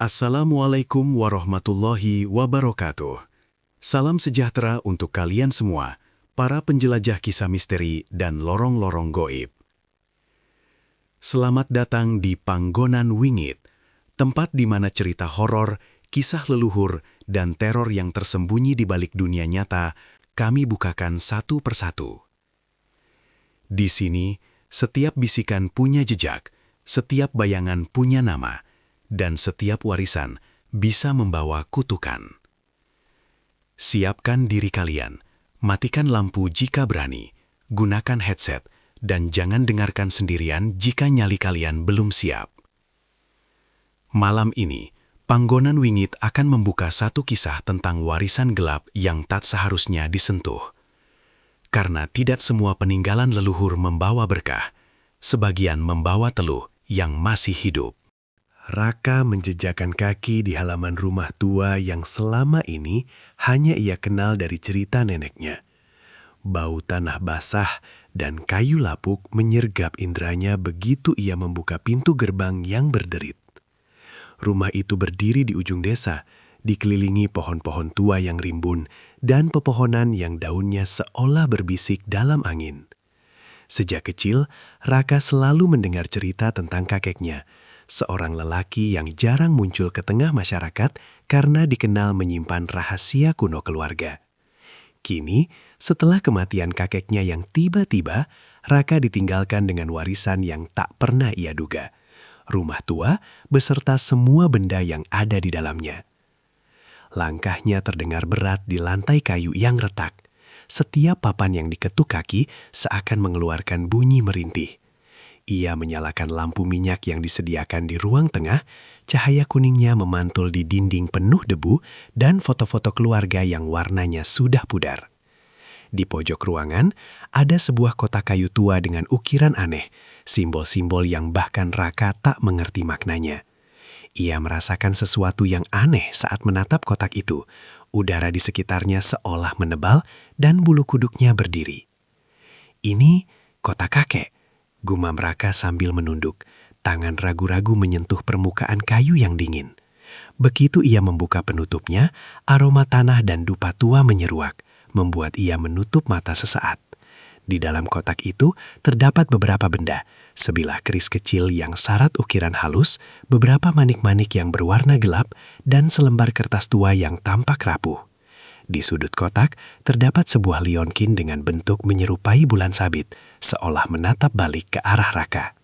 Assalamualaikum warahmatullahi wabarakatuh. Salam sejahtera untuk kalian semua, para penjelajah kisah misteri dan lorong-lorong goib. Selamat datang di Panggonan Wingit, tempat di mana cerita horor, kisah leluhur, dan teror yang tersembunyi di balik dunia nyata kami bukakan satu persatu. Di sini, setiap bisikan punya jejak, setiap bayangan punya nama, dan setiap warisan bisa membawa kutukan. Siapkan diri kalian, matikan lampu jika berani, gunakan headset, dan jangan dengarkan sendirian jika nyali kalian belum siap. Malam ini, Panggonan Wingit akan membuka satu kisah tentang warisan gelap yang tak seharusnya disentuh. Karena tidak semua peninggalan leluhur membawa berkah, sebagian membawa teluh yang masih hidup. Raka menjejakkan kaki di halaman rumah tua yang selama ini hanya ia kenal dari cerita neneknya. Bau tanah basah dan kayu lapuk menyergap indranya begitu ia membuka pintu gerbang yang berderit. Rumah itu berdiri di ujung desa, dikelilingi pohon-pohon tua yang rimbun dan pepohonan yang daunnya seolah berbisik dalam angin. Sejak kecil, Raka selalu mendengar cerita tentang kakeknya, seorang lelaki yang jarang muncul ke tengah masyarakat karena dikenal menyimpan rahasia kuno keluarga. Kini, setelah kematian kakeknya yang tiba-tiba, Raka ditinggalkan dengan warisan yang tak pernah ia duga. Rumah tua beserta semua benda yang ada di dalamnya. Langkahnya terdengar berat di lantai kayu yang retak. Setiap papan yang diketuk kaki seakan mengeluarkan bunyi merintih. Ia menyalakan lampu minyak yang disediakan di ruang tengah, cahaya kuningnya memantul di dinding penuh debu dan foto-foto keluarga yang warnanya sudah pudar. Di pojok ruangan, ada sebuah kotak kayu tua dengan ukiran aneh, simbol-simbol yang bahkan Raka tak mengerti maknanya. Ia merasakan sesuatu yang aneh saat menatap kotak itu. Udara di sekitarnya seolah menebal dan bulu kuduknya berdiri. Ini kotak kakek, gumam Raka sambil menunduk. Tangan ragu-ragu menyentuh permukaan kayu yang dingin. Begitu ia membuka penutupnya, aroma tanah dan dupa tua menyeruak, membuat ia menutup mata sesaat. Di dalam kotak itu terdapat beberapa benda, sebilah keris kecil yang syarat ukiran halus, beberapa manik-manik yang berwarna gelap, dan selembar kertas tua yang tampak rapuh. Di sudut kotak terdapat sebuah lionkin dengan bentuk menyerupai bulan sabit, seolah menatap balik ke arah Raka.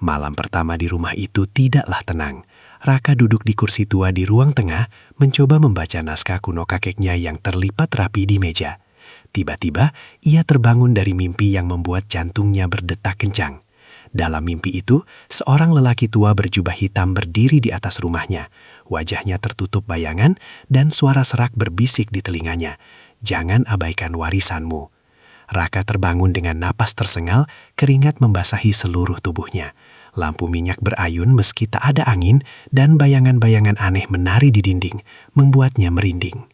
Malam pertama di rumah itu tidaklah tenang. Raka duduk di kursi tua di ruang tengah, mencoba membaca naskah kuno kakeknya yang terlipat rapi di meja. Tiba-tiba, ia terbangun dari mimpi yang membuat jantungnya berdetak kencang. Dalam mimpi itu, seorang lelaki tua berjubah hitam berdiri di atas rumahnya. Wajahnya tertutup bayangan dan suara serak berbisik di telinganya. "Jangan abaikan warisanmu." Raka terbangun dengan napas tersengal, keringat membasahi seluruh tubuhnya. Lampu minyak berayun meski tak ada angin dan bayangan-bayangan aneh menari di dinding, membuatnya merinding.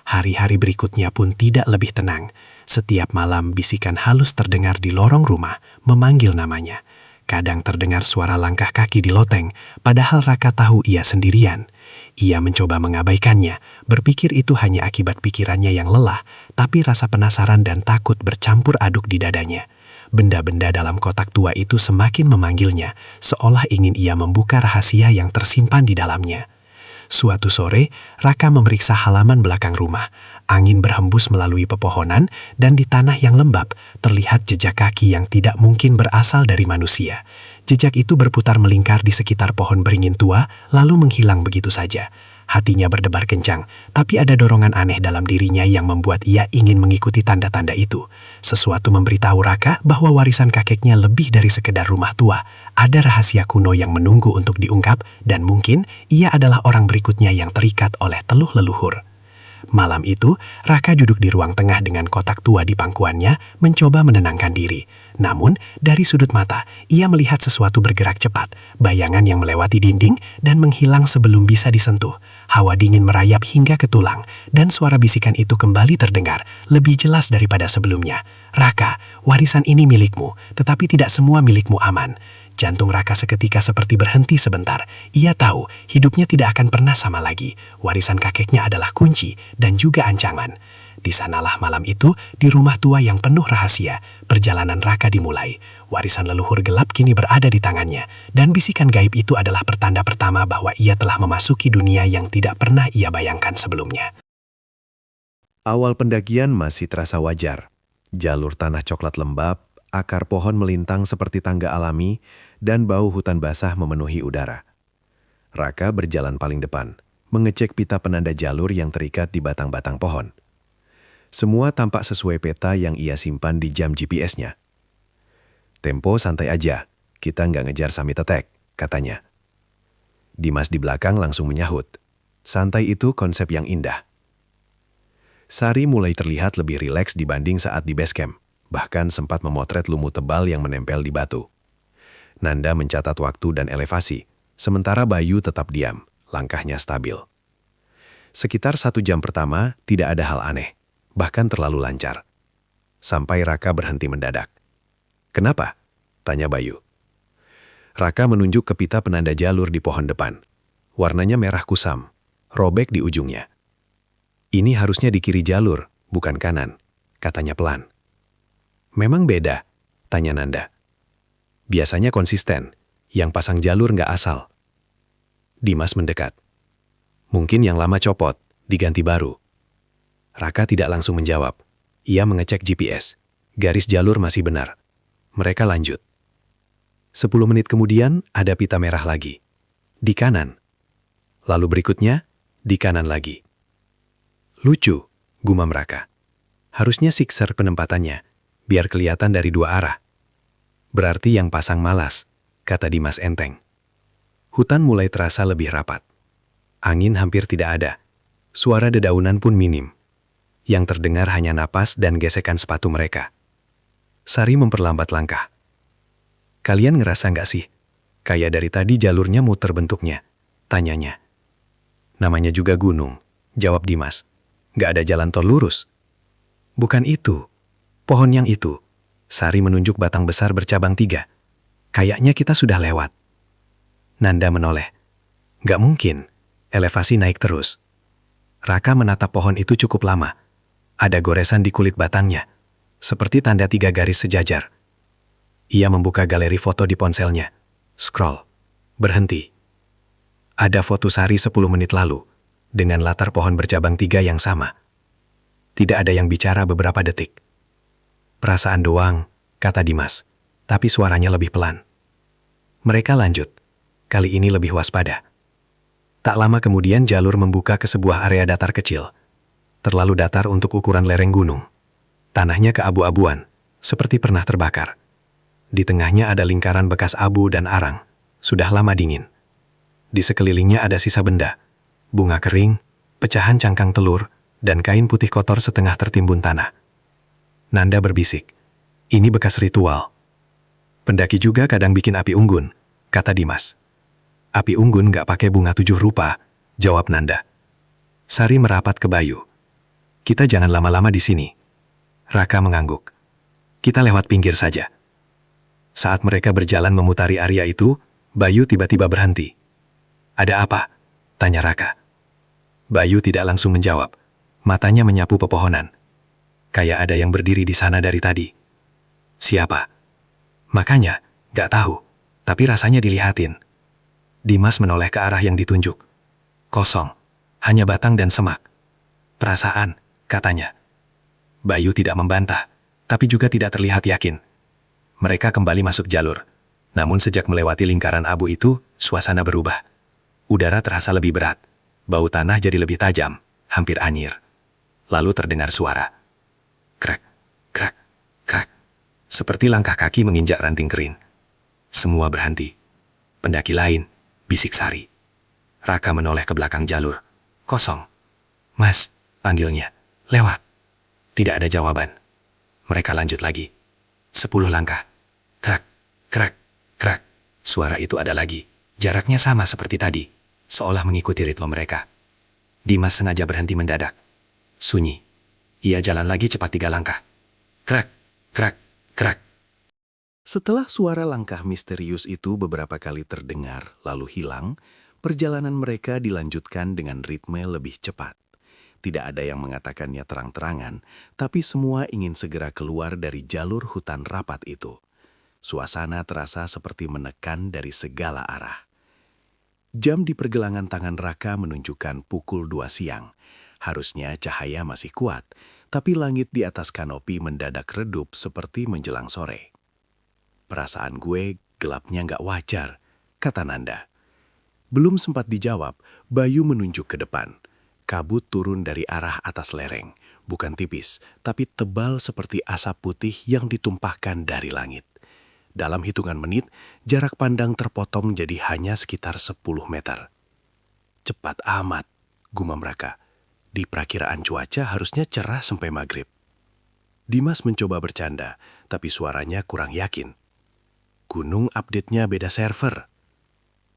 Hari-hari berikutnya pun tidak lebih tenang. Setiap malam bisikan halus terdengar di lorong rumah, memanggil namanya. Kadang terdengar suara langkah kaki di loteng, padahal Raka tahu ia sendirian. Ia mencoba mengabaikannya, berpikir itu hanya akibat pikirannya yang lelah, tapi rasa penasaran dan takut bercampur aduk di dadanya. Benda-benda dalam kotak tua itu semakin memanggilnya, seolah ingin ia membuka rahasia yang tersimpan di dalamnya. Suatu sore, Raka memeriksa halaman belakang rumah. Angin berhembus melalui pepohonan dan di tanah yang lembab terlihat jejak kaki yang tidak mungkin berasal dari manusia. Jejak itu berputar melingkar di sekitar pohon beringin tua, lalu menghilang begitu saja. Hatinya berdebar kencang, tapi ada dorongan aneh dalam dirinya yang membuat ia ingin mengikuti tanda-tanda itu. Sesuatu memberitahu Raka bahwa warisan kakeknya lebih dari sekedar rumah tua. Ada rahasia kuno yang menunggu untuk diungkap, dan mungkin ia adalah orang berikutnya yang terikat oleh teluh leluhur. Malam itu, Raka duduk di ruang tengah dengan kotak tua di pangkuannya, mencoba menenangkan diri. Namun, dari sudut mata, ia melihat sesuatu bergerak cepat, bayangan yang melewati dinding dan menghilang sebelum bisa disentuh. Hawa dingin merayap hingga ke tulang, dan suara bisikan itu kembali terdengar, lebih jelas daripada sebelumnya. "Raka, warisan ini milikmu, tetapi tidak semua milikmu aman. Jantung Raka seketika seperti berhenti sebentar. Ia tahu hidupnya tidak akan pernah sama lagi. Warisan kakeknya adalah kunci dan juga ancaman. Di sanalah malam itu, di rumah tua yang penuh rahasia, perjalanan Raka dimulai. Warisan leluhur gelap kini berada di tangannya, dan bisikan gaib itu adalah pertanda pertama bahwa ia telah memasuki dunia yang tidak pernah ia bayangkan sebelumnya. Awal pendakian masih terasa wajar. Jalur tanah coklat lembab, akar pohon melintang seperti tangga alami, dan bau hutan basah memenuhi udara. Raka berjalan paling depan, mengecek pita penanda jalur yang terikat di batang-batang pohon. Semua tampak sesuai peta yang ia simpan di jam GPS-nya. "Tempo santai aja, kita nggak ngejar Sami Tetek," katanya. Dimas di belakang langsung menyahut, "Santai itu konsep yang indah." Sari mulai terlihat lebih rileks dibanding saat di base camp, bahkan sempat memotret lumut tebal yang menempel di batu. Nanda mencatat waktu dan elevasi, sementara Bayu tetap diam, langkahnya stabil. Sekitar 1 jam pertama, tidak ada hal aneh, bahkan terlalu lancar. Sampai Raka berhenti mendadak. "Kenapa?" tanya Bayu. Raka menunjuk ke pita penanda jalur di pohon depan. Warnanya merah kusam, robek di ujungnya. "Ini harusnya di kiri jalur, bukan kanan," katanya pelan. "Memang beda?" tanya Nanda. "Biasanya konsisten, yang pasang jalur nggak asal." Dimas mendekat. "Mungkin yang lama copot, diganti baru." Raka tidak langsung menjawab. Ia mengecek GPS. Garis jalur masih benar. Mereka lanjut. 10 menit kemudian ada pita merah lagi. Di kanan. Lalu berikutnya, di kanan lagi. "Lucu," gumam Raka. "Harusnya sikser penempatannya, biar kelihatan dari 2 arah." "Berarti yang pasang malas," kata Dimas enteng. Hutan mulai terasa lebih rapat. Angin hampir tidak ada. Suara dedaunan pun minim. Yang terdengar hanya napas dan gesekan sepatu mereka. Sari memperlambat langkah. "Kalian ngerasa nggak sih? Kayak dari tadi jalurnya muter bentuknya," tanyanya. "Namanya juga gunung," jawab Dimas. "Nggak ada jalan tol lurus." "Bukan itu. Pohon yang itu." Sari menunjuk batang besar bercabang 3. "Kayaknya kita sudah lewat." Nanda menoleh. "Nggak mungkin. Elevasi naik terus." Raka menatap pohon itu cukup lama. Ada goresan di kulit batangnya, seperti tanda 3 garis sejajar. Ia membuka galeri foto di ponselnya. Scroll. Berhenti. Ada foto Sari 10 menit lalu, dengan latar pohon bercabang 3 yang sama. Tidak ada yang bicara beberapa detik. "Perasaan doang," kata Dimas, tapi suaranya lebih pelan. Mereka lanjut. Kali ini lebih waspada. Tak lama kemudian jalur membuka ke sebuah area datar kecil. Terlalu datar untuk ukuran lereng gunung. Tanahnya keabu-abuan, seperti pernah terbakar. Di tengahnya ada lingkaran bekas abu dan arang, sudah lama dingin. Di sekelilingnya ada sisa benda, bunga kering, pecahan cangkang telur, dan kain putih kotor setengah tertimbun tanah. Nanda berbisik, "Ini bekas ritual." "Pendaki juga kadang bikin api unggun," kata Dimas. "Api unggun nggak pakai bunga 7 rupa," jawab Nanda. Sari merapat ke Bayu. "Kita jangan lama-lama di sini." Raka mengangguk. "Kita lewat pinggir saja." Saat mereka berjalan memutari area itu, Bayu tiba-tiba berhenti. "Ada apa?" tanya Raka. Bayu tidak langsung menjawab. Matanya menyapu pepohonan. "Kayak ada yang berdiri di sana dari tadi." "Siapa?" "Makanya, gak tahu, tapi rasanya dilihatin." Dimas menoleh ke arah yang ditunjuk. "Kosong, hanya batang dan semak." "Perasaan," katanya. Bayu tidak membantah, tapi juga tidak terlihat yakin. Mereka kembali masuk jalur. Namun sejak melewati lingkaran abu itu, suasana berubah. Udara terasa lebih berat. Bau tanah jadi lebih tajam, hampir anyir. Lalu terdengar suara. Krek, krek, krek. Seperti langkah kaki menginjak ranting kering. Semua berhenti. "Pendaki lain," bisik Sari. Raka menoleh ke belakang jalur. "Kosong." "Mas," panggilnya. "Lewat." Tidak ada jawaban. Mereka lanjut lagi. 10 langkah. Krek, krek, krek. Suara itu ada lagi. Jaraknya sama seperti tadi, seolah mengikuti ritme mereka. Dimas sengaja berhenti mendadak. Sunyi. Ia jalan lagi cepat 3 langkah. Krek, krek, krek. Setelah suara langkah misterius itu beberapa kali terdengar lalu hilang, perjalanan mereka dilanjutkan dengan ritme lebih cepat. Tidak ada yang mengatakannya terang-terangan, tapi semua ingin segera keluar dari jalur hutan rapat itu. Suasana terasa seperti menekan dari segala arah. Jam di pergelangan tangan Raka menunjukkan pukul 2 siang. Harusnya cahaya masih kuat, tapi langit di atas kanopi mendadak redup seperti menjelang sore. "Perasaan gue gelapnya nggak wajar," kata Nanda. Belum sempat dijawab, Bayu menunjuk ke depan. Kabut turun dari arah atas lereng, bukan tipis, tapi tebal seperti asap putih yang ditumpahkan dari langit. Dalam hitungan menit, jarak pandang terpotong jadi hanya sekitar 10 meter. "Cepat amat," gumam Raka. "Di perakiraan cuaca harusnya cerah sampai maghrib." Dimas mencoba bercanda, tapi suaranya kurang yakin. "Gunung update-nya beda server."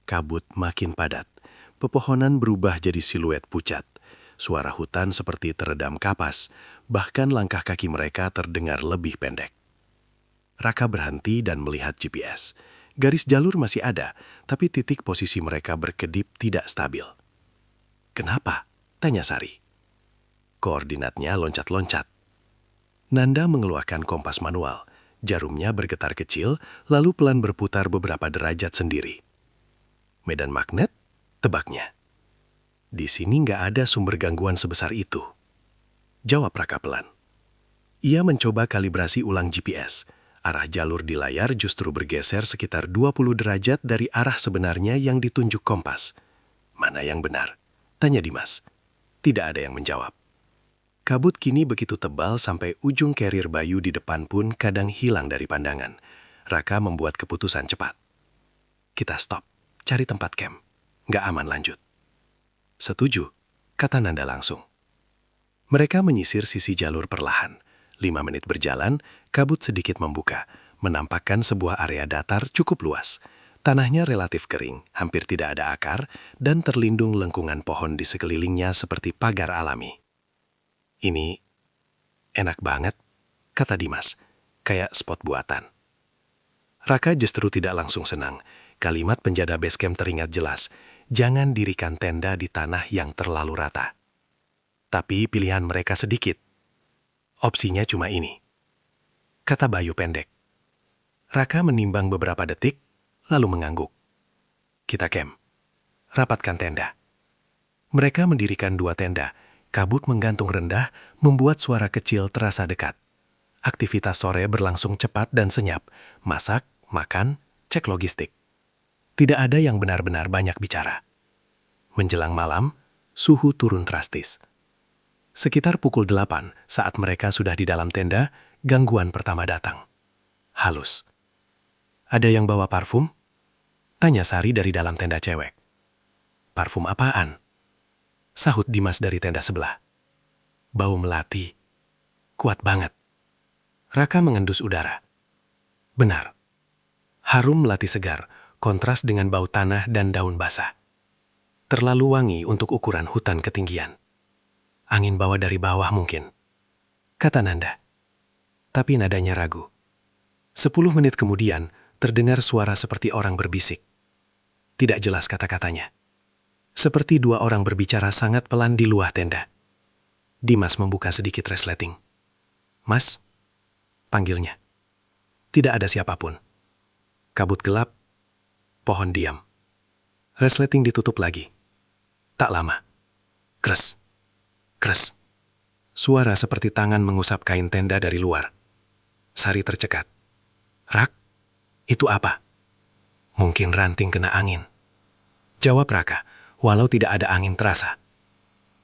Kabut makin padat. Pepohonan berubah jadi siluet pucat. Suara hutan seperti teredam kapas. Bahkan langkah kaki mereka terdengar lebih pendek. Raka berhenti dan melihat GPS. Garis jalur masih ada, tapi titik posisi mereka berkedip tidak stabil. "Kenapa?" tanya Sari. Koordinatnya loncat-loncat. Nanda mengeluarkan kompas manual. Jarumnya bergetar kecil, lalu pelan berputar beberapa derajat sendiri. "Medan magnet?" tebaknya. "Di sini nggak ada sumber gangguan sebesar itu," jawab Raka pelan. Ia mencoba kalibrasi ulang GPS. Arah jalur di layar justru bergeser sekitar 20 derajat dari arah sebenarnya yang ditunjuk kompas. "Mana yang benar?" tanya Dimas. Tidak ada yang menjawab. Kabut kini begitu tebal sampai ujung carrier Bayu di depan pun kadang hilang dari pandangan. Raka membuat keputusan cepat. "Kita stop, cari tempat camp. Nggak aman lanjut." "Setuju," kata Nanda langsung. Mereka menyisir sisi jalur perlahan. 5 menit berjalan, kabut sedikit membuka, menampakkan sebuah area datar cukup luas. Tanahnya relatif kering, hampir tidak ada akar, dan terlindung lengkungan pohon di sekelilingnya seperti pagar alami. "Ini enak banget," kata Dimas, "kayak spot buatan." Raka justru tidak langsung senang. Kalimat penjaga basecamp teringat jelas, "Jangan dirikan tenda di tanah yang terlalu rata." Tapi pilihan mereka sedikit. "Opsinya cuma ini," kata Bayu pendek. Raka menimbang beberapa detik, lalu mengangguk. "Kita camp. Rapatkan tenda." Mereka mendirikan 2 tenda. Kabut menggantung rendah, membuat suara kecil terasa dekat. Aktivitas sore berlangsung cepat dan senyap. Masak, makan, cek logistik. Tidak ada yang benar-benar banyak bicara. Menjelang malam, suhu turun drastis. Sekitar pukul 8 saat mereka sudah di dalam tenda, gangguan pertama datang. Halus. "Ada yang bawa parfum?" tanya Sari dari dalam tenda cewek. "Parfum apaan?" sahut Dimas dari tenda sebelah. "Bau melati. Kuat banget." Raka mengendus udara. Benar. Harum melati segar, kontras dengan bau tanah dan daun basah. Terlalu wangi untuk ukuran hutan ketinggian. "Angin bawa dari bawah mungkin," kata Nanda. Tapi nadanya ragu. 10 menit kemudian, terdengar suara seperti orang berbisik. Tidak jelas kata-katanya. Seperti 2 orang berbicara sangat pelan di luar tenda. Dimas membuka sedikit resleting. "Mas," panggilnya. Tidak ada siapapun. Kabut gelap, pohon diam. Resleting ditutup lagi. Tak lama. Kres. Kres. Suara seperti tangan mengusap kain tenda dari luar. Sari tercekat. "Rak, itu apa?" "Mungkin ranting kena angin," jawab Raka, walau tidak ada angin terasa.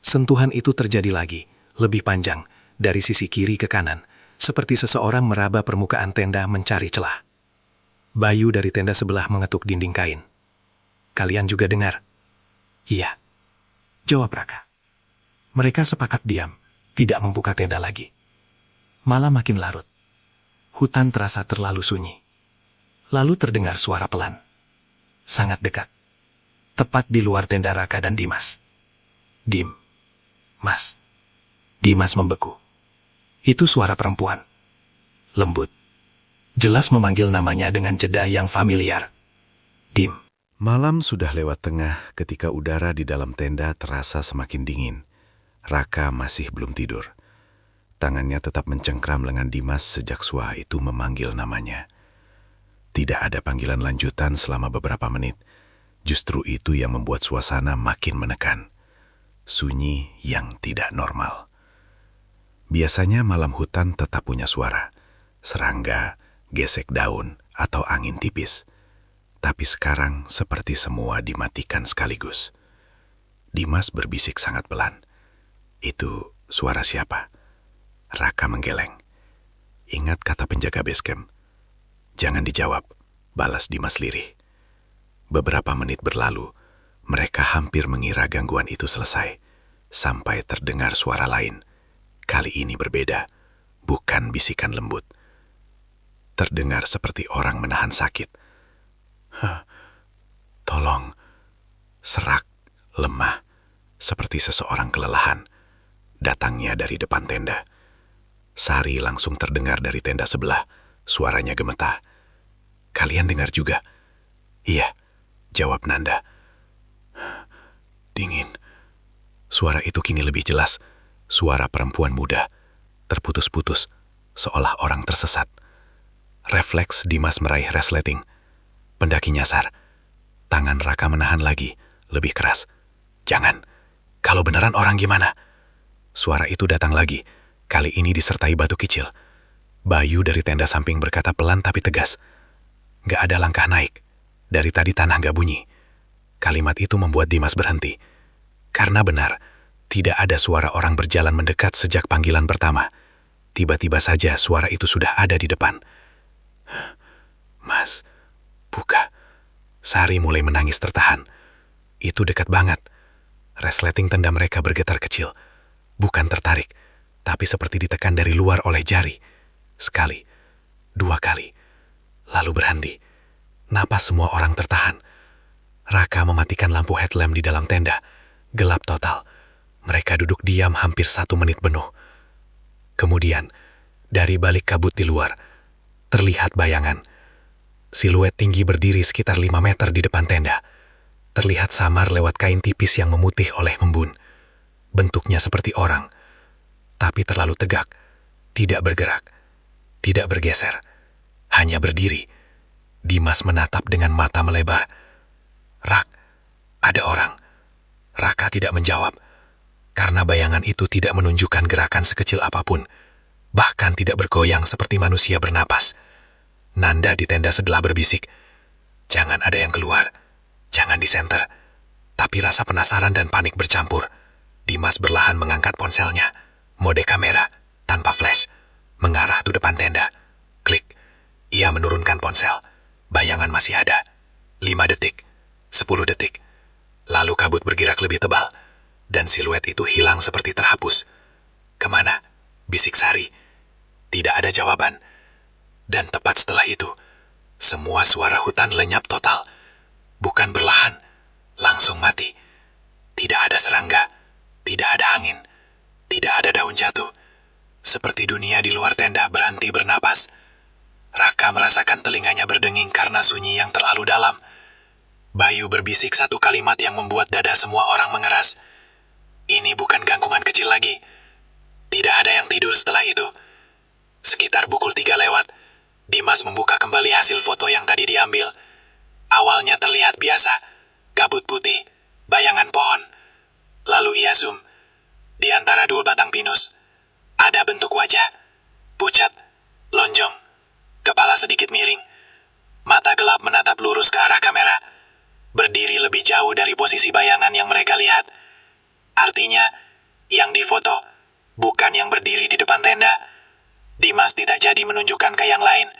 Sentuhan itu terjadi lagi, lebih panjang, dari sisi kiri ke kanan, seperti seseorang meraba permukaan tenda mencari celah. Bayu dari tenda sebelah mengetuk dinding kain. "Kalian juga dengar?" "Iya," jawab Raka. Mereka sepakat diam, tidak membuka tenda lagi. Malam makin larut. Hutan terasa terlalu sunyi. Lalu terdengar suara pelan. Sangat dekat. Tepat di luar tenda Raka dan Dimas. "Dim, Mas." Dimas membeku. Itu suara perempuan. Lembut. jelas memanggil namanya dengan jeda yang familiar. Dim. Malam sudah lewat tengah ketika udara di dalam tenda terasa semakin dingin. Raka masih belum tidur. Tangannya tetap mencengkram lengan Dimas sejak Suha itu memanggil namanya. Tidak ada panggilan lanjutan selama beberapa menit. Justru itu yang membuat suasana makin menekan. Sunyi yang tidak normal. Biasanya malam hutan tetap punya suara. Serangga, gesek daun, atau angin tipis. Tapi sekarang seperti semua dimatikan sekaligus. Dimas berbisik sangat pelan. Itu suara siapa? Raka menggeleng. Ingat kata penjaga basecamp. Jangan dijawab, balas Dimas lirih. Beberapa menit berlalu, mereka hampir mengira gangguan itu selesai, sampai terdengar suara lain. Kali ini berbeda, bukan bisikan lembut. Terdengar seperti orang menahan sakit. Tolong, serak, lemah, seperti seseorang kelelahan. Datangnya dari depan tenda. Sari langsung terdengar dari tenda sebelah, suaranya gemetah. Kalian dengar juga? Iya, jawab Nanda. Dingin. Suara itu kini lebih jelas. Suara perempuan muda. Terputus-putus, seolah orang tersesat. Refleks Dimas meraih resleting. Pendaki nyasar. Tangan Raka menahan lagi, lebih keras. Jangan. Kalau beneran orang gimana? Suara itu datang lagi. Kali ini disertai batuk kecil. Bayu dari tenda samping berkata pelan tapi tegas. Gak ada langkah naik. Dari tadi tanah gak bunyi. Kalimat itu membuat Dimas berhenti. Karena benar, tidak ada suara orang berjalan mendekat sejak panggilan pertama. Tiba-tiba saja suara itu sudah ada di depan. Mas, buka. Sari mulai menangis tertahan. Itu dekat banget. Resleting tenda mereka bergetar kecil. Bukan tertarik, tapi seperti ditekan dari luar oleh jari. Sekali, dua kali, lalu berhenti. Napas semua orang tertahan. Raka mematikan lampu headlamp di dalam tenda. Gelap total. Mereka duduk diam hampir 1 menit penuh. Kemudian, dari balik kabut di luar, terlihat bayangan. Siluet tinggi berdiri sekitar 5 meter di depan tenda. Terlihat samar lewat kain tipis yang memutih oleh embun. Bentuknya seperti orang, tapi terlalu tegak, tidak bergerak, tidak bergeser, hanya berdiri. Dimas menatap dengan mata melebar. Rak, ada orang. Raka tidak menjawab, karena bayangan itu tidak menunjukkan gerakan sekecil apapun, bahkan tidak bergoyang seperti manusia bernapas. Nanda di tenda sebelah berbisik, jangan ada yang keluar, jangan disenter. Tapi rasa penasaran dan panik bercampur. Dimas berlahan mengangkat ponselnya, mode kamera, tanpa flash, mengarah ke depan tenda. Klik, ia menurunkan ponsel. Bayangan masih ada. 5 detik, 10 detik. Lalu kabut bergerak lebih tebal, dan siluet itu hilang seperti terhapus. Kemana? Bisik Sari. Tidak ada jawaban. Dan tepat setelah itu, semua suara hutan lenyap total. Bukan berlahan, langsung mati. Tidak ada serangga. Tidak ada angin, tidak ada daun jatuh. Seperti dunia di luar tenda berhenti bernapas. Raka merasakan telinganya berdenging karena sunyi yang terlalu dalam. Bayu berbisik satu kalimat yang membuat dada semua orang mengeras. Ini bukan gangguan kecil lagi. Tidak ada yang tidur setelah itu. Sekitar pukul 3 lewat, Dimas membuka kembali hasil foto yang tadi diambil. Awalnya terlihat biasa, kabut putih, bayangan pohon. Lalu ia zoom. Di antara 2 batang pinus, ada bentuk wajah. Pucat, lonjong, kepala sedikit miring. Mata gelap menatap lurus ke arah kamera. Berdiri lebih jauh dari posisi bayangan yang mereka lihat. Artinya, yang difoto bukan yang berdiri di depan tenda. Dimas tidak jadi menunjukkan ke yang lain.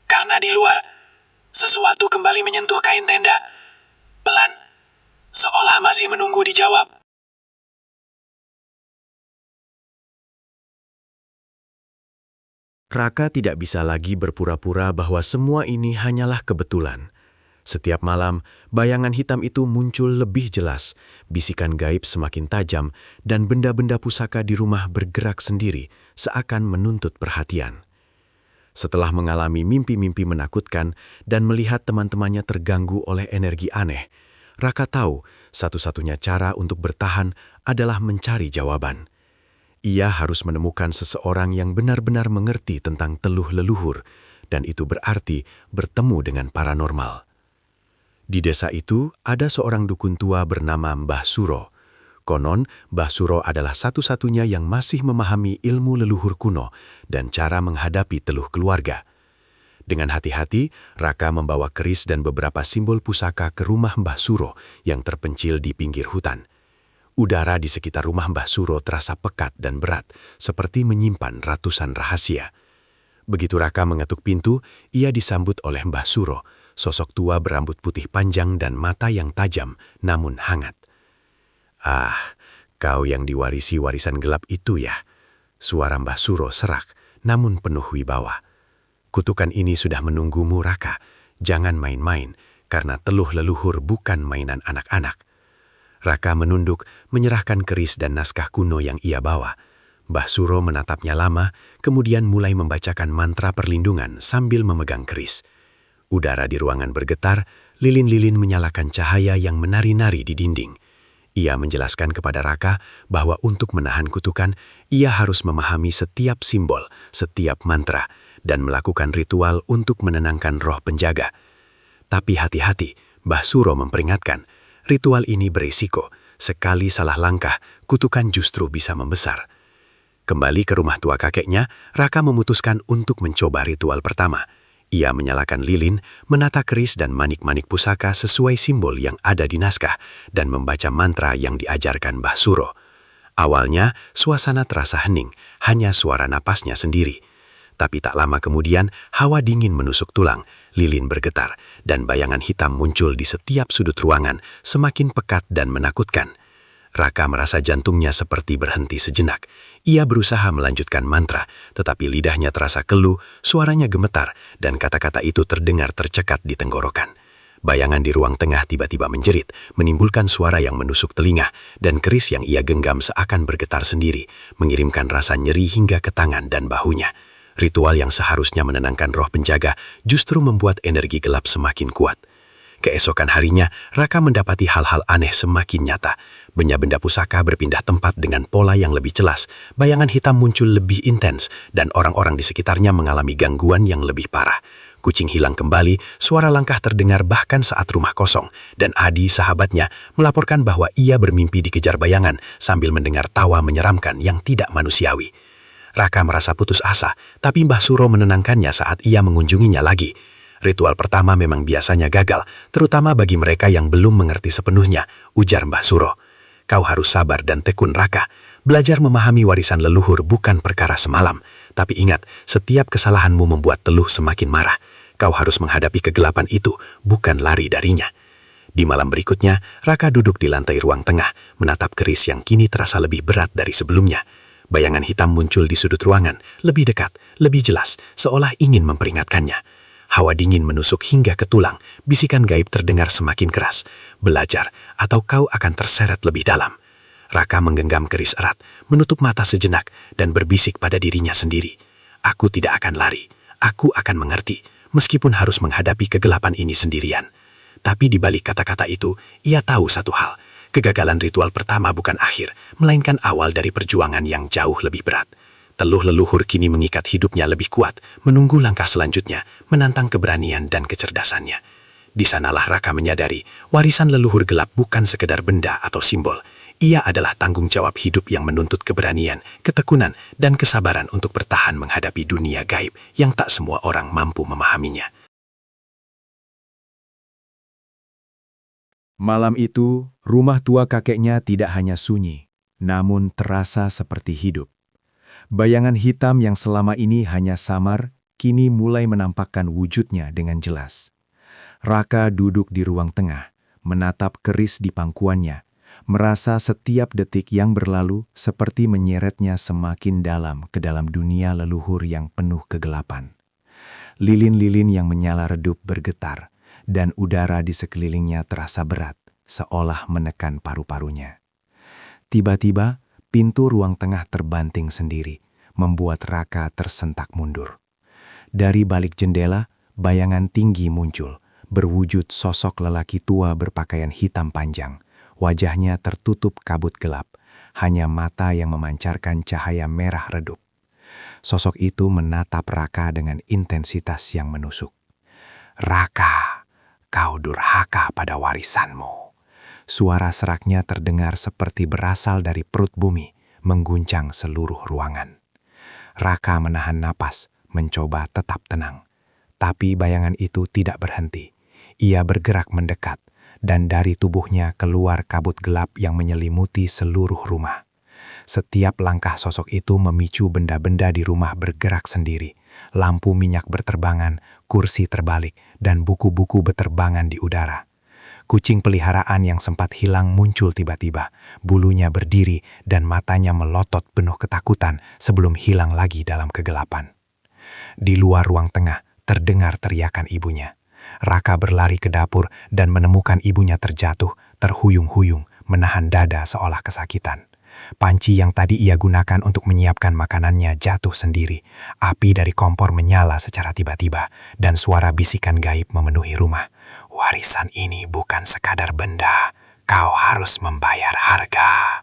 Karena di luar, sesuatu kembali menyentuh kain tenda. Pelan, seolah masih menunggu dijawab. Raka tidak bisa lagi berpura-pura bahwa semua ini hanyalah kebetulan. Setiap malam, bayangan hitam itu muncul lebih jelas, bisikan gaib semakin tajam, dan benda-benda pusaka di rumah bergerak sendiri, seakan menuntut perhatian. Setelah mengalami mimpi-mimpi menakutkan dan melihat teman-temannya terganggu oleh energi aneh, Raka tahu satu-satunya cara untuk bertahan adalah mencari jawaban. Ia harus menemukan seseorang yang benar-benar mengerti tentang teluh leluhur, dan itu berarti bertemu dengan paranormal. Di desa itu ada seorang dukun tua bernama Mbah Suro. Konon, Mbah Suro adalah satu-satunya yang masih memahami ilmu leluhur kuno dan cara menghadapi teluh keluarga. Dengan hati-hati, Raka membawa keris dan beberapa simbol pusaka ke rumah Mbah Suro yang terpencil di pinggir hutan. Udara di sekitar rumah Mbah Suro terasa pekat dan berat, seperti menyimpan ratusan rahasia. Begitu Raka mengetuk pintu, ia disambut oleh Mbah Suro, sosok tua berambut putih panjang dan mata yang tajam namun hangat. "Ah, kau yang diwarisi warisan gelap itu ya?" Suara Mbah Suro serak, namun penuh wibawa. "Kutukan ini sudah menunggumu, Raka. Jangan main-main, karena teluh leluhur bukan mainan anak-anak." Raka menunduk, menyerahkan keris dan naskah kuno yang ia bawa. Mbah Suro menatapnya lama, kemudian mulai membacakan mantra perlindungan sambil memegang keris. Udara di ruangan bergetar, lilin-lilin menyalakan cahaya yang menari-nari di dinding. Ia menjelaskan kepada Raka bahwa untuk menahan kutukan, ia harus memahami setiap simbol, setiap mantra, dan melakukan ritual untuk menenangkan roh penjaga. Tapi hati-hati, Mbah Suro memperingatkan, ritual ini berisiko. Sekali salah langkah, kutukan justru bisa membesar. Kembali ke rumah tua kakeknya, Raka memutuskan untuk mencoba ritual pertama. Ia menyalakan lilin, menata keris dan manik-manik pusaka sesuai simbol yang ada di naskah, dan membaca mantra yang diajarkan Mbah Suro. Awalnya, suasana terasa hening, hanya suara napasnya sendiri. Tapi tak lama kemudian, hawa dingin menusuk tulang, lilin bergetar, dan bayangan hitam muncul di setiap sudut ruangan, semakin pekat dan menakutkan. Raka merasa jantungnya seperti berhenti sejenak. Ia berusaha melanjutkan mantra, tetapi lidahnya terasa keluh, suaranya gemetar, dan kata-kata itu terdengar tercekat di tenggorokan. Bayangan di ruang tengah tiba-tiba menjerit, menimbulkan suara yang menusuk telinga, dan keris yang ia genggam seakan bergetar sendiri, mengirimkan rasa nyeri hingga ke tangan dan bahunya. Ritual yang seharusnya menenangkan roh penjaga justru membuat energi gelap semakin kuat. Keesokan harinya, Raka mendapati hal-hal aneh semakin nyata. Benda-benda pusaka berpindah tempat dengan pola yang lebih jelas, bayangan hitam muncul lebih intens, dan orang-orang di sekitarnya mengalami gangguan yang lebih parah. Kucing hilang kembali, suara langkah terdengar bahkan saat rumah kosong, dan Adi, sahabatnya, melaporkan bahwa ia bermimpi dikejar bayangan sambil mendengar tawa menyeramkan yang tidak manusiawi. Raka merasa putus asa, tapi Mbah Suro menenangkannya saat ia mengunjunginya lagi. Ritual pertama memang biasanya gagal, terutama bagi mereka yang belum mengerti sepenuhnya, ujar Mbah Suro. Kau harus sabar dan tekun, Raka. Belajar memahami warisan leluhur bukan perkara semalam. Tapi ingat, setiap kesalahanmu membuat teluh semakin marah. Kau harus menghadapi kegelapan itu, bukan lari darinya. Di malam berikutnya, Raka duduk di lantai ruang tengah, menatap keris yang kini terasa lebih berat dari sebelumnya. Bayangan hitam muncul di sudut ruangan, lebih dekat, lebih jelas, seolah ingin memperingatkannya. Hawa dingin menusuk hingga ke tulang, bisikan gaib terdengar semakin keras. Belajar, atau kau akan terseret lebih dalam. Raka menggenggam keris erat, menutup mata sejenak, dan berbisik pada dirinya sendiri. Aku tidak akan lari, aku akan mengerti, meskipun harus menghadapi kegelapan ini sendirian. Tapi di balik kata-kata itu, ia tahu satu hal. Kegagalan ritual pertama bukan akhir, melainkan awal dari perjuangan yang jauh lebih berat. Teluh leluhur kini mengikat hidupnya lebih kuat, menunggu langkah selanjutnya, menantang keberanian dan kecerdasannya. Di sanalah Raka menyadari, warisan leluhur gelap bukan sekedar benda atau simbol. Ia adalah tanggung jawab hidup yang menuntut keberanian, ketekunan, dan kesabaran untuk bertahan menghadapi dunia gaib yang tak semua orang mampu memahaminya. Malam itu, rumah tua kakeknya tidak hanya sunyi, namun terasa seperti hidup. Bayangan hitam yang selama ini hanya samar, kini mulai menampakkan wujudnya dengan jelas. Raka duduk di ruang tengah, menatap keris di pangkuannya, merasa setiap detik yang berlalu seperti menyeretnya semakin dalam ke dalam dunia leluhur yang penuh kegelapan. Lilin-lilin yang menyala redup bergetar, dan udara di sekelilingnya terasa berat, seolah menekan paru-parunya. Tiba-tiba, pintu ruang tengah terbanting sendiri, membuat Raka tersentak mundur. Dari balik jendela, bayangan tinggi muncul, berwujud sosok lelaki tua berpakaian hitam panjang. Wajahnya tertutup kabut gelap, hanya mata yang memancarkan cahaya merah redup. Sosok itu menatap Raka dengan intensitas yang menusuk. "Raka, kau durhaka pada warisanmu." Suara seraknya terdengar seperti berasal dari perut bumi, mengguncang seluruh ruangan. Raka menahan napas, mencoba tetap tenang. Tapi bayangan itu tidak berhenti. Ia bergerak mendekat, dan dari tubuhnya keluar kabut gelap yang menyelimuti seluruh rumah. Setiap langkah sosok itu memicu benda-benda di rumah bergerak sendiri. Lampu minyak berterbangan, kursi terbalik, dan buku-buku berterbangan di udara. Kucing peliharaan yang sempat hilang muncul tiba-tiba. Bulunya berdiri dan matanya melotot penuh ketakutan sebelum hilang lagi dalam kegelapan. Di luar ruang tengah, terdengar teriakan ibunya. Raka berlari ke dapur dan menemukan ibunya terjatuh, terhuyung-huyung, menahan dada seolah kesakitan. Panci yang tadi ia gunakan untuk menyiapkan makanannya jatuh sendiri. Api dari kompor menyala secara tiba-tiba, dan suara bisikan gaib memenuhi rumah. "Warisan ini bukan sekadar benda, kau harus membayar harga."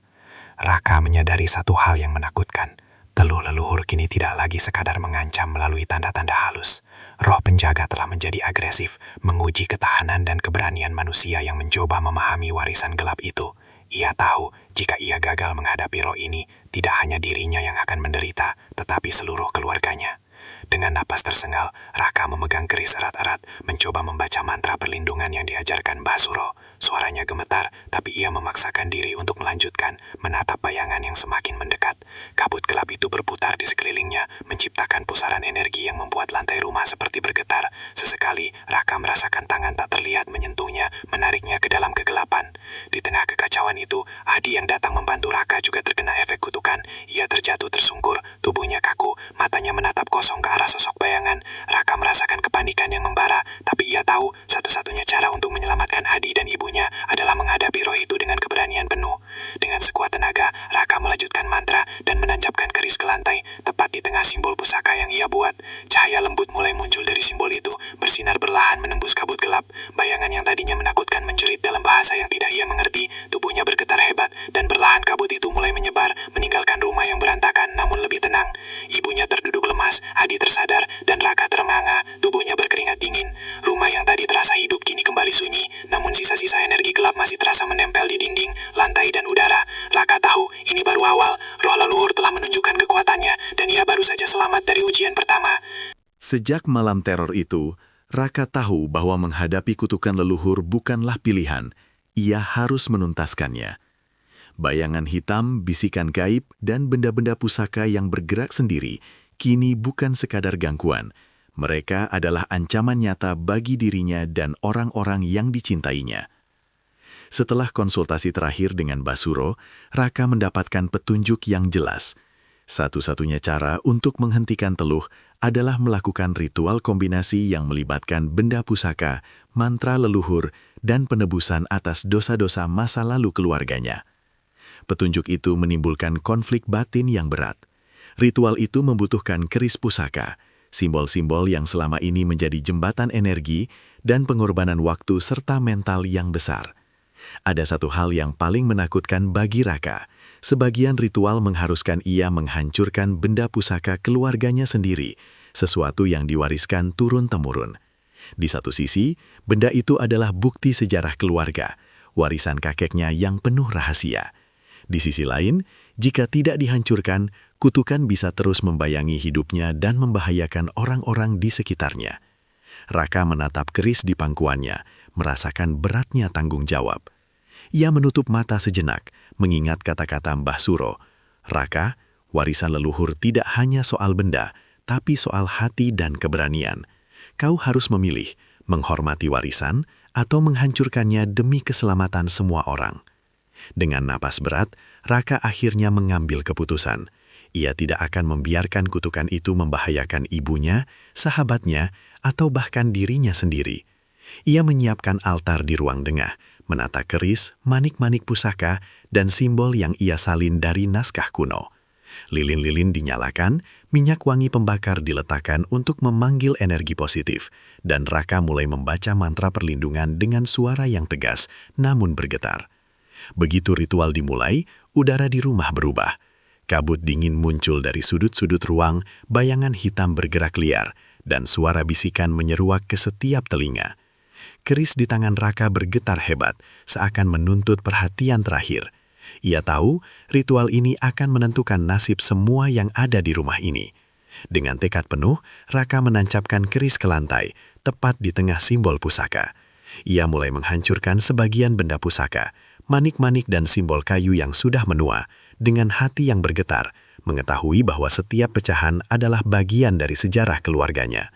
Raka menyadari satu hal yang menakutkan. Teluh leluhur kini tidak lagi sekadar mengancam melalui tanda-tanda halus. Roh penjaga telah menjadi agresif, menguji ketahanan dan keberanian manusia yang mencoba memahami warisan gelap itu. Ia tahu jika ia gagal menghadapi roh ini, tidak hanya dirinya yang akan menderita, tetapi seluruh keluarganya. Dengan napas tersengal, Raka memegang keris erat-erat, mencoba membaca mantra perlindungan yang diajarkan Mbah Suro. Suaranya gemetar, tapi ia memaksakan diri untuk melanjutkan, menatap bayangan yang semakin mendekat. Kabut gelap itu berputar di sekelilingnya, menciptakan pusaran energi yang membuat lantai rumah seperti bergetar. Sesekali, Raka merasakan tangan tak terlihat menyentuhnya, menariknya ke dalam kegelapan. Di tengah kekacauan itu, Adi yang datang membantu Raka juga terkena efek kutukan. Ia terjatuh tersungkur, tubuhnya kaku, matanya menatap kosong ke arah sosok bayangan. Raka merasakan kepanikan yang membara, tapi ia tahu satu-satunya cara untuk menyelamatkan Adi dan ibunya adalah menghadapi roh itu dengan keberanian penuh. Dengan sekuat tenaga, Raka melanjutkan mantra dan menancapkan keris ke lantai, tepat di tengah simbol pusaka yang ia buat. Cahaya lembut mulai muncul dari simbol itu, bersinar berlahan menembus kabut gelap. Bayangan yang tadinya menakutkan menjerit dalam bahasa yang tidak ia mengerti. Tubuhnya bergetar hebat, dan perlahan kabut itu mulai menyebar, meninggalkan rumah yang berantakan namun lebih tenang. Ibunya terduduk lemas, Adi tersadar, dan Raka terengah-engah, tubuhnya berkeringat dingin. Rumah yang tadi terasa hidup kini kembali sunyi, namun sisa-sisa energi gelap masih terasa menempel di dinding, lantai, dan udara. Raka tahu ini baru awal, roh leluhur telah menunjukkan kekuatannya, dan ia baru saja selamat dari ujian pertama. Sejak malam teror itu, Raka tahu bahwa menghadapi kutukan leluhur bukanlah pilihan. Ia harus menuntaskannya. Bayangan hitam, bisikan gaib, dan benda-benda pusaka yang bergerak sendiri kini bukan sekadar gangguan. Mereka adalah ancaman nyata bagi dirinya dan orang-orang yang dicintainya. Setelah konsultasi terakhir dengan Mbah Suro, Raka mendapatkan petunjuk yang jelas. Satu-satunya cara untuk menghentikan Teluh adalah melakukan ritual kombinasi yang melibatkan benda pusaka, mantra leluhur, dan penebusan atas dosa-dosa masa lalu keluarganya. Petunjuk itu menimbulkan konflik batin yang berat. Ritual itu membutuhkan keris pusaka, simbol-simbol yang selama ini menjadi jembatan energi dan pengorbanan waktu serta mental yang besar. Ada satu hal yang paling menakutkan bagi Raka. Sebagian ritual mengharuskan ia menghancurkan benda pusaka keluarganya sendiri, sesuatu yang diwariskan turun-temurun. Di satu sisi, benda itu adalah bukti sejarah keluarga, warisan kakeknya yang penuh rahasia. Di sisi lain, jika tidak dihancurkan, kutukan bisa terus membayangi hidupnya dan membahayakan orang-orang di sekitarnya. Raka menatap keris di pangkuannya, merasakan beratnya tanggung jawab. Ia menutup mata sejenak, mengingat kata-kata Mbah Suro. "Raka, warisan leluhur tidak hanya soal benda, tapi soal hati dan keberanian. Kau harus memilih, menghormati warisan atau menghancurkannya demi keselamatan semua orang." Dengan napas berat, Raka akhirnya mengambil keputusan. Ia tidak akan membiarkan kutukan itu membahayakan ibunya, sahabatnya, atau bahkan dirinya sendiri. Ia menyiapkan altar di ruang tengah, menata keris, manik-manik pusaka, dan simbol yang ia salin dari naskah kuno. Lilin-lilin dinyalakan, minyak wangi pembakar diletakkan untuk memanggil energi positif, dan Raka mulai membaca mantra perlindungan dengan suara yang tegas namun bergetar. Begitu ritual dimulai, udara di rumah berubah. Kabut dingin muncul dari sudut-sudut ruang, bayangan hitam bergerak liar, dan suara bisikan menyeruak ke setiap telinga. Keris di tangan Raka bergetar hebat, seakan menuntut perhatian terakhir. Ia tahu ritual ini akan menentukan nasib semua yang ada di rumah ini. Dengan tekad penuh, Raka menancapkan keris ke lantai, tepat di tengah simbol pusaka. Ia mulai menghancurkan sebagian benda pusaka, manik-manik dan simbol kayu yang sudah menua, dengan hati yang bergetar, mengetahui bahwa setiap pecahan adalah bagian dari sejarah keluarganya.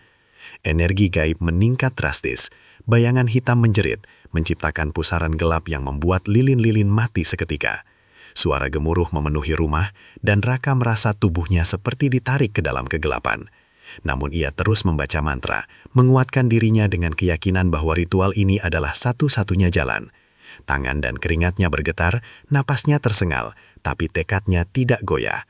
Energi gaib meningkat drastis, bayangan hitam menjerit, menciptakan pusaran gelap yang membuat lilin-lilin mati seketika. Suara gemuruh memenuhi rumah, dan Raka merasa tubuhnya seperti ditarik ke dalam kegelapan. Namun ia terus membaca mantra, menguatkan dirinya dengan keyakinan bahwa ritual ini adalah satu-satunya jalan. Tangan dan keringatnya bergetar, napasnya tersengal, tapi tekadnya tidak goyah.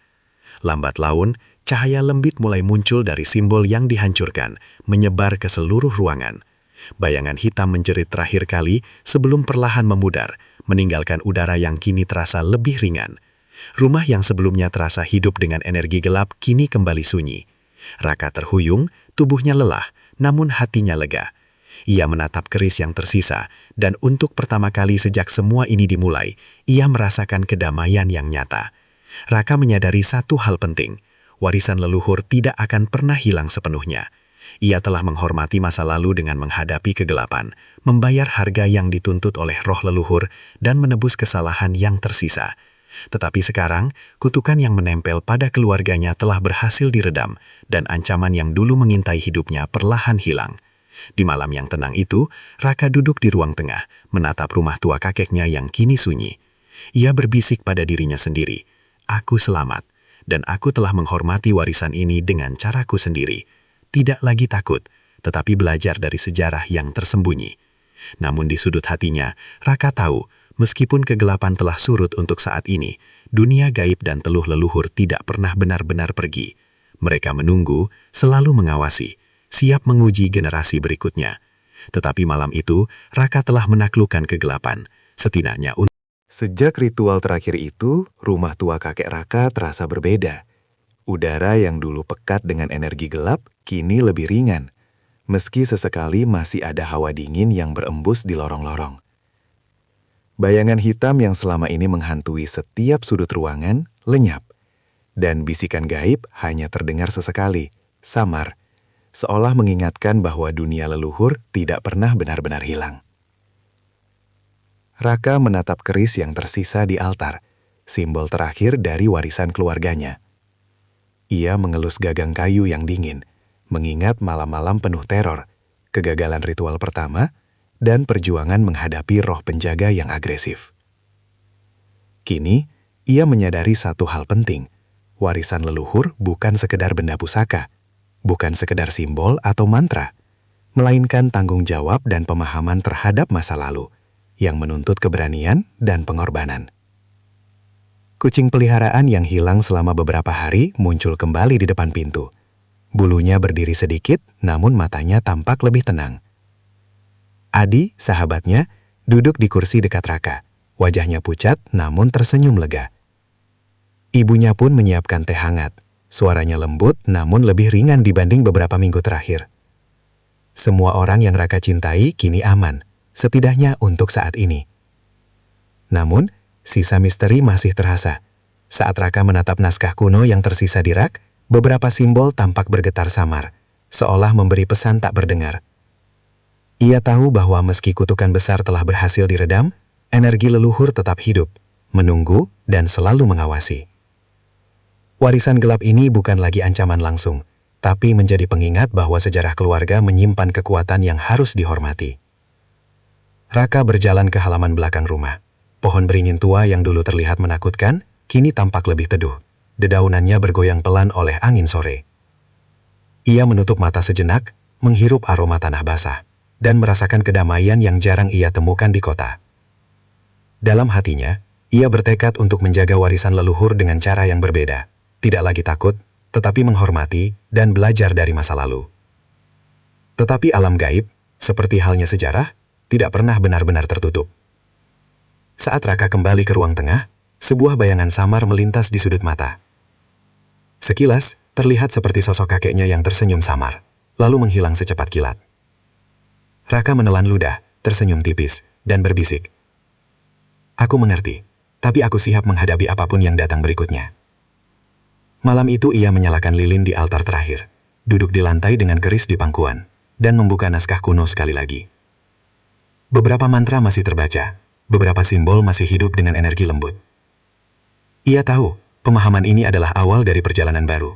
Lambat laun, cahaya lembit mulai muncul dari simbol yang dihancurkan, menyebar ke seluruh ruangan. Bayangan hitam menjerit terakhir kali sebelum perlahan memudar, meninggalkan udara yang kini terasa lebih ringan. Rumah yang sebelumnya terasa hidup dengan energi gelap kini kembali sunyi. Raka terhuyung, tubuhnya lelah, namun hatinya lega. Ia menatap keris yang tersisa, dan untuk pertama kali sejak semua ini dimulai, ia merasakan kedamaian yang nyata. Raka menyadari satu hal penting, warisan leluhur tidak akan pernah hilang sepenuhnya. Ia telah menghormati masa lalu dengan menghadapi kegelapan, membayar harga yang dituntut oleh roh leluhur, dan menebus kesalahan yang tersisa. Tetapi sekarang, kutukan yang menempel pada keluarganya telah berhasil diredam, dan ancaman yang dulu mengintai hidupnya perlahan hilang. Di malam yang tenang itu, Raka duduk di ruang tengah, menatap rumah tua kakeknya yang kini sunyi. Ia berbisik pada dirinya sendiri, "Aku selamat, dan aku telah menghormati warisan ini dengan caraku sendiri. Tidak lagi takut, tetapi belajar dari sejarah yang tersembunyi." Namun di sudut hatinya, Raka tahu, meskipun kegelapan telah surut untuk saat ini, dunia gaib dan teluh leluhur tidak pernah benar-benar pergi. Mereka menunggu, selalu mengawasi, siap menguji generasi berikutnya. Tetapi malam itu, Raka telah menaklukkan kegelapan, setidaknya untuk... Sejak ritual terakhir itu, rumah tua kakek Raka terasa berbeda. Udara yang dulu pekat dengan energi gelap, kini lebih ringan. Meski sesekali masih ada hawa dingin yang berembus di lorong-lorong. Bayangan hitam yang selama ini menghantui setiap sudut ruangan, lenyap. Dan bisikan gaib hanya terdengar sesekali, samar, seolah mengingatkan bahwa dunia leluhur tidak pernah benar-benar hilang. Raka menatap keris yang tersisa di altar, simbol terakhir dari warisan keluarganya. Ia mengelus gagang kayu yang dingin, mengingat malam-malam penuh teror, kegagalan ritual pertama, dan perjuangan menghadapi roh penjaga yang agresif. Kini, ia menyadari satu hal penting, warisan leluhur bukan sekedar benda pusaka, bukan sekedar simbol atau mantra, melainkan tanggung jawab dan pemahaman terhadap masa lalu, yang menuntut keberanian dan pengorbanan. Kucing peliharaan yang hilang selama beberapa hari muncul kembali di depan pintu. Bulunya berdiri sedikit, namun matanya tampak lebih tenang. Adi, sahabatnya, duduk di kursi dekat Raka. Wajahnya pucat, namun tersenyum lega. Ibunya pun menyiapkan teh hangat. Suaranya lembut, namun lebih ringan dibanding beberapa minggu terakhir. Semua orang yang Raka cintai kini aman, setidaknya untuk saat ini. Namun, sisa misteri masih terasa. Saat Raka menatap naskah kuno yang tersisa di rak, beberapa simbol tampak bergetar samar, seolah memberi pesan tak berdengar. Ia tahu bahwa meski kutukan besar telah berhasil diredam, energi leluhur tetap hidup, menunggu, dan selalu mengawasi. Warisan gelap ini bukan lagi ancaman langsung, tapi menjadi pengingat bahwa sejarah keluarga menyimpan kekuatan yang harus dihormati. Raka berjalan ke halaman belakang rumah. Pohon beringin tua yang dulu terlihat menakutkan, kini tampak lebih teduh. Dedaunannya bergoyang pelan oleh angin sore. Ia menutup mata sejenak, menghirup aroma tanah basah, dan merasakan kedamaian yang jarang ia temukan di kota. Dalam hatinya, ia bertekad untuk menjaga warisan leluhur dengan cara yang berbeda. Tidak lagi takut, tetapi menghormati dan belajar dari masa lalu. Tetapi alam gaib, seperti halnya sejarah, tidak pernah benar-benar tertutup. Saat Raka kembali ke ruang tengah, sebuah bayangan samar melintas di sudut mata. Sekilas, terlihat seperti sosok kakeknya yang tersenyum samar, lalu menghilang secepat kilat. Raka menelan ludah, tersenyum tipis, dan berbisik. Aku mengerti, tapi aku siap menghadapi apapun yang datang berikutnya. Malam itu ia menyalakan lilin di altar terakhir, duduk di lantai dengan keris di pangkuan, dan membuka naskah kuno sekali lagi. Beberapa mantra masih terbaca, beberapa simbol masih hidup dengan energi lembut. Ia tahu, pemahaman ini adalah awal dari perjalanan baru.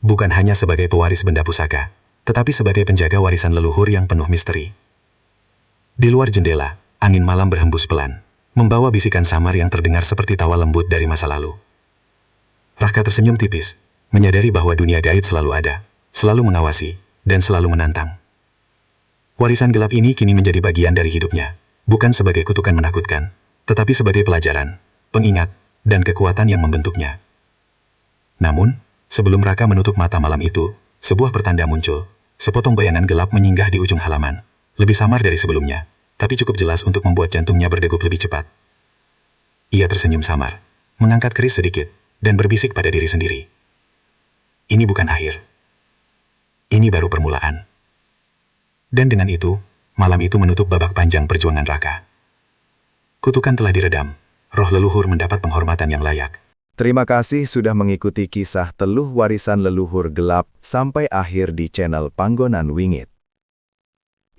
Bukan hanya sebagai pewaris benda pusaka, tetapi sebagai penjaga warisan leluhur yang penuh misteri. Di luar jendela, angin malam berhembus pelan, membawa bisikan samar yang terdengar seperti tawa lembut dari masa lalu. Raka tersenyum tipis, menyadari bahwa dunia gaib selalu ada, selalu mengawasi, dan selalu menantang. Warisan gelap ini kini menjadi bagian dari hidupnya, bukan sebagai kutukan menakutkan, tetapi sebagai pelajaran, pengingat, dan kekuatan yang membentuknya. Namun, sebelum Raka menutup mata malam itu, sebuah pertanda muncul, sepotong bayangan gelap menyinggah di ujung halaman, lebih samar dari sebelumnya, tapi cukup jelas untuk membuat jantungnya berdegup lebih cepat. Ia tersenyum samar, mengangkat keris sedikit, dan berbisik pada diri sendiri. Ini bukan akhir. Ini baru permulaan. Dan dengan itu, malam itu menutup babak panjang perjuangan Raka. Kutukan telah diredam, roh leluhur mendapat penghormatan yang layak. Terima kasih sudah mengikuti kisah Teluh Warisan Leluhur Gelap sampai akhir di channel Panggonan Wingit.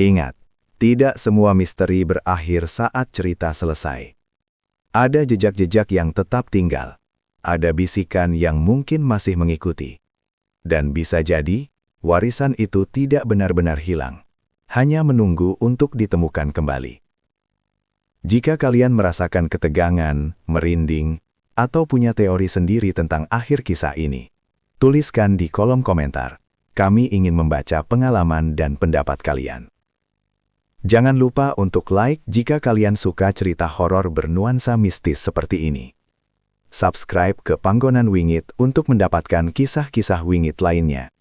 Ingat, tidak semua misteri berakhir saat cerita selesai. Ada jejak-jejak yang tetap tinggal. Ada bisikan yang mungkin masih mengikuti. Dan bisa jadi, warisan itu tidak benar-benar hilang, hanya menunggu untuk ditemukan kembali. Jika kalian merasakan ketegangan, merinding, atau punya teori sendiri tentang akhir kisah ini, tuliskan di kolom komentar. Kami ingin membaca pengalaman dan pendapat kalian. Jangan lupa untuk like jika kalian suka cerita horor bernuansa mistis seperti ini. Subscribe ke Panggonan Wingit untuk mendapatkan kisah-kisah wingit lainnya.